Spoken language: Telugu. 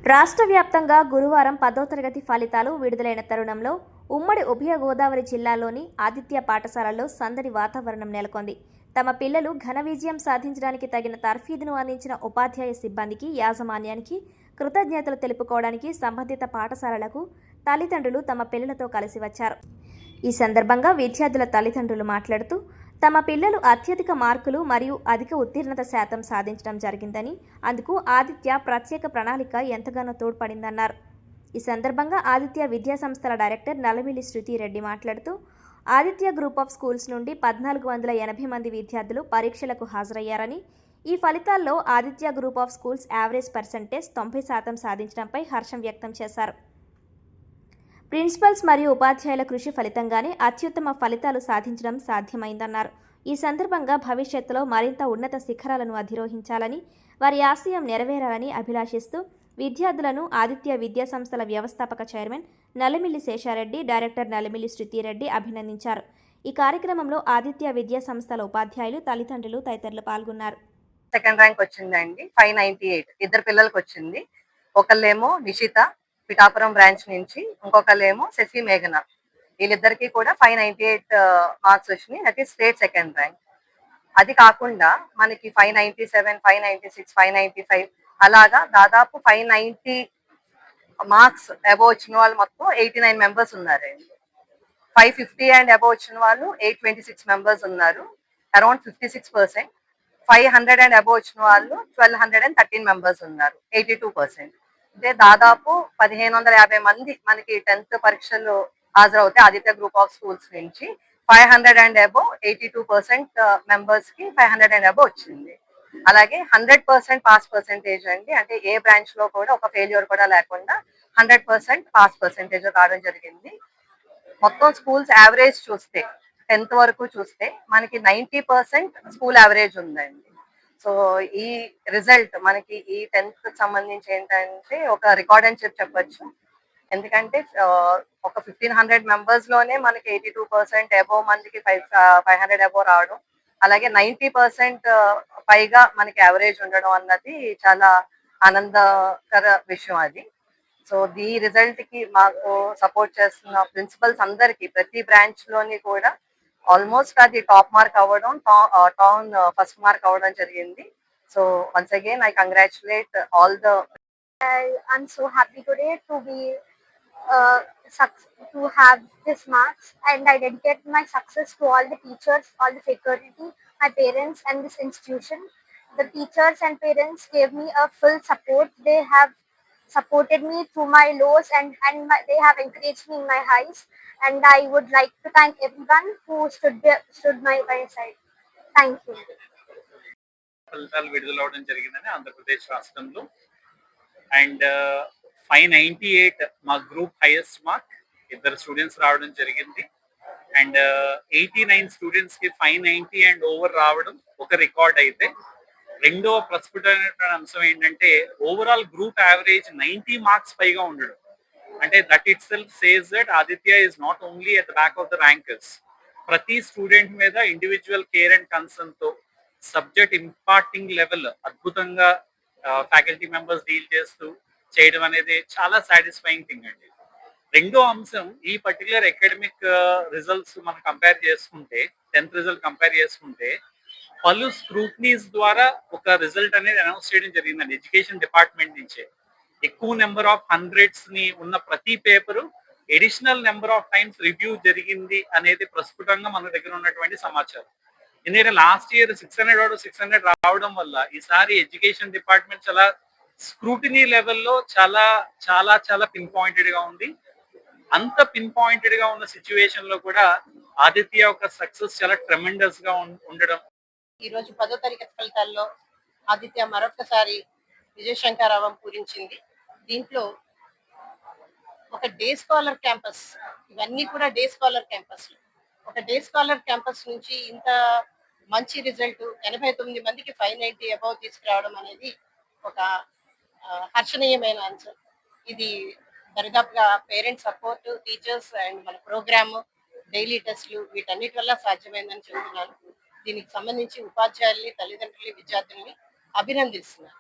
రాష్ట్ర వ్యాప్తంగా గురువారం 10వ తరగతి ఫలితాలు విడుదలైన తరుణంలో ఉమ్మడి ఉభయ గోదావరి జిల్లాలోని ఆదిత్య పాఠశాలల్లో సందడి వాతావరణం నెలకొంది. తమ పిల్లలు ఘన విజయం సాధించడానికి తగిన తర్ఫీదును అందించిన ఉపాధ్యాయ సిబ్బందికి, యాజమాన్యానికి కృతజ్ఞతలు తెలుపుకోవడానికి సంబంధిత పాఠశాలలకు తల్లిదండ్రులు తమ పిల్లలతో కలిసి వచ్చారు. ఈ సందర్భంగా విద్యార్థుల తల్లిదండ్రులు మాట్లాడుతూ, తమ పిల్లలు అత్యధిక మార్కులు మరియు అధిక ఉత్తీర్ణత శాతం సాధించడం జరిగిందని, అందుకు ఆదిత్య ప్రత్యేక ప్రణాళిక ఎంతగానో తోడ్పడిందన్నారు. ఈ సందర్భంగా ఆదిత్య విద్యా సంస్థల డైరెక్టర్ నల్లమిల్లి శృతి రెడ్డి మాట్లాడుతూ, ఆదిత్య గ్రూప్ ఆఫ్ స్కూల్స్ నుండి 1480 మంది విద్యార్థులు పరీక్షలకు హాజరయ్యారని, ఈ ఫలితాల్లో Aditya group of schools average percentage 90% సాధించడంపై హర్షం వ్యక్తం చేశారు. ప్రిన్సిపల్స్ మరియు ఉపాధ్యాయుల కృషి ఫలితంగానే అత్యుత్తమ ఫలితాలు సాధించడం సాధ్యమైందన్నారు. ఈ సందర్భంగా భవిష్యత్తులో మరింత ఉన్నత శిఖరాలను అధిరోహించాలని, వారి ఆశయం నెరవేరాలని అభిలాషిస్తూ విద్యార్థులను ఆదిత్య విద్యా సంస్థల వ్యవస్థాపక చైర్మన్ నల్లమిల్లి శేషారెడ్డి, డైరెక్టర్ నల్లమిల్లి శృతిరెడ్డి అభినందించారు. ఈ కార్యక్రమంలో ఆదిత్య విద్యా సంస్థల ఉపాధ్యాయులు, తల్లిదండ్రులు తదితరులు పాల్గొన్నారు. సెకండ్ ర్యాంక్ వచ్చిందండి. 598 ఇద్దరు పిల్లలకు వచ్చింది. ఒకళ్ళేమో నిషిత పిఠాపురం బ్రాంచ్ నుంచి, ఇంకొకళ్ళేమో శశి మేఘన. వీళ్ళిద్దరికి కూడా 598 మార్క్స్ వచ్చినాయి. అది స్టేట్ సెకండ్ ర్యాంక్. అది కాకుండా మనకి 597, 596, 595 అలాగా దాదాపు 590 మార్క్స్ అబోవ్ వచ్చిన వాళ్ళు మొత్తం 89 మెంబర్స్ ఉన్నారండి. 550 అండ్ అబోవ్ వచ్చిన వాళ్ళు 826 మెంబర్స్ ఉన్నారు, అరౌండ్ 56%. 500 అండ్ అబోవ్ వచ్చిన వాళ్ళు 1213 మెంబర్స్ ఉన్నారు, 82%. అంటే దాదాపు 1550 మంది మనకి 10th పరీక్షలు హాజరవుతాయి ఆదిత్య గ్రూప్ ఆఫ్ స్కూల్స్ నుంచి. 500 అండ్ అబోవ్ 82% మెంబర్స్ కి 500 అండ్ అబోవ్ వచ్చింది. అలాగే 100% పాస్ పర్సెంటేజ్ అండి. అంటే ఏ బ్రాంచ్ లో కూడా ఒక ఫెయిల్యూర్ కూడా లేకుండా 100% పాస్ పర్సెంటేజ్ రావడం జరిగింది. మొత్తం స్కూల్స్ యావరేజ్ చూస్తే 10th వరకు చూస్తే మనకి 90% స్కూల్ యావరేజ్ ఉందండి. సో ఈ రిజల్ట్ మనకి ఈ 10th సంబంధించి ఏంటంటే ఒక రికార్డ్ అని చెప్పొచ్చు. ఎందుకంటే ఒక 1500 మెంబర్స్ లోనే మనకి 82% అబోవ్ మందికి 500 అబోవ్ రావడం, అలాగే 90% పైగా మనకి యావరేజ్ ఉండడం అన్నది చాలా ఆనందకర విషయం అది. సో ఈ రిజల్ట్ కి మాకు సపోర్ట్ చేస్తున్న ప్రిన్సిపల్స్ అందరికి ప్రతి బ్రాంచ్ లోని కూడా ఆల్మోస్ట్ అది టాప్ మార్క్ అవ్వడం, టౌన్ ఫస్ట్ మార్క్ అవ్వడం జరిగింది. So once again I congratulate all the. I'm so happy today to be uh, to have this marks, and I dedicate my success to all the teachers, all the faculty, my parents, and this institution. The teachers and parents gave me a full support. They have supported me through my lows, and they have encouraged me in my highs. And I would like to thank everyone who stood by my side. Thank you. ఫలితాలు విడుదలవడం జరిగిందని ఆంధ్రప్రదేశ్ రాష్ట్రంలో. అండ్ 598 మా గ్రూప్ హైయెస్ట్ మార్క్, ఇద్దరు స్టూడెంట్స్ రావడం జరిగింది. అండ్ 89 స్టూడెంట్స్ కి 590 అండ్ ఓవర్ రావడం ఒక రికార్డ్ అయితే, రెండో ప్రస్ఫుటమైనటువంటి అంశం ఏంటంటే ఓవరాల్ గ్రూప్ యావరేజ్ 90 మార్క్స్ పైగా ఉండడం. అంటే that it self says that Aditya is not only at the back of the rankers. ప్రతి స్టూడెంట్ మీద ఇండివిజువల్ కేర్ అండ్ కన్సర్న్ తో సబ్జెక్ట్ ఇంపార్టింగ్ లెవెల్ అద్భుతంగా ఫ్యాకల్టీ మెంబర్స్ డీల్ చేస్తూ చేయడం అనేది చాలా సాటిస్ఫైయింగ్ థింగ్ అండి. రెండో అంశం, ఈ పర్టికులర్ అకాడమిక్ రిజల్ట్స్ మనం కంపేర్ చేసుకుంటే, 10th రిజల్ట్ కంపేర్ చేసుకుంటే పలు స్క్రూటనీస్ ద్వారా ఒక రిజల్ట్ అనేది అనౌన్స్ చేయడం జరిగిందండి ఎడ్యుకేషన్ డిపార్ట్మెంట్ నుంచే. ఎక్కువ నెంబర్ ఆఫ్ హండ్రెడ్స్ ని ఉన్న ప్రతి paper additional number of times review జరిగింది అనేది ప్రస్ఫుటంగా మన దగ్గర ఉన్నటువంటి సమాచారం. ఎందుకంటే లాస్ట్ ఇయర్ 600 రావడం వల్ల ఈసారి ఎడ్యుకేషన్ డిపార్ట్మెంట్ చాలా స్క్రూటినీ లెవెల్లో చాలా చాలా చాలా పిన్ పాయింటెడ్ గా ఉంది. అంత పిన్ పాయింటెడ్ గా ఉన్న సిచ్యువేషన్ లో కూడా ఆదిత్య యొక్క సక్సెస్ చాలా ట్రెమెండస్ గా ఉండడం. ఈ రోజు 10వ తరగతి ఫలితాల్లో ఆదిత్య మరొకసారి విజయశంకరావం పూరించింది. దీంట్లో ఒక డే స్కాలర్ క్యాంపస్, ఇవన్నీ కూడా డే స్కాలర్ క్యాంపస్. ఒక డే స్కాలర్ క్యాంపస్ నుంచి ఇంత మంచి రిజల్ట్ 89 మందికి 590 అబౌవ్ తీసుకురావడం అనేది ఒక హర్షణీయమైన అంశం. ఇది దరిదాపుగా పేరెంట్స్ సపోర్ట్, టీచర్స్ అండ్ మన ప్రోగ్రామ్, డైలీ టెస్ట్లు వీటన్నిటి వల్ల సాధ్యమైందని చెబుతున్నాను. దీనికి సంబంధించి ఉపాధ్యాయుల్ని, తల్లిదండ్రుల్ని, విద్యార్థుల్ని అభినందిస్తున్నాను.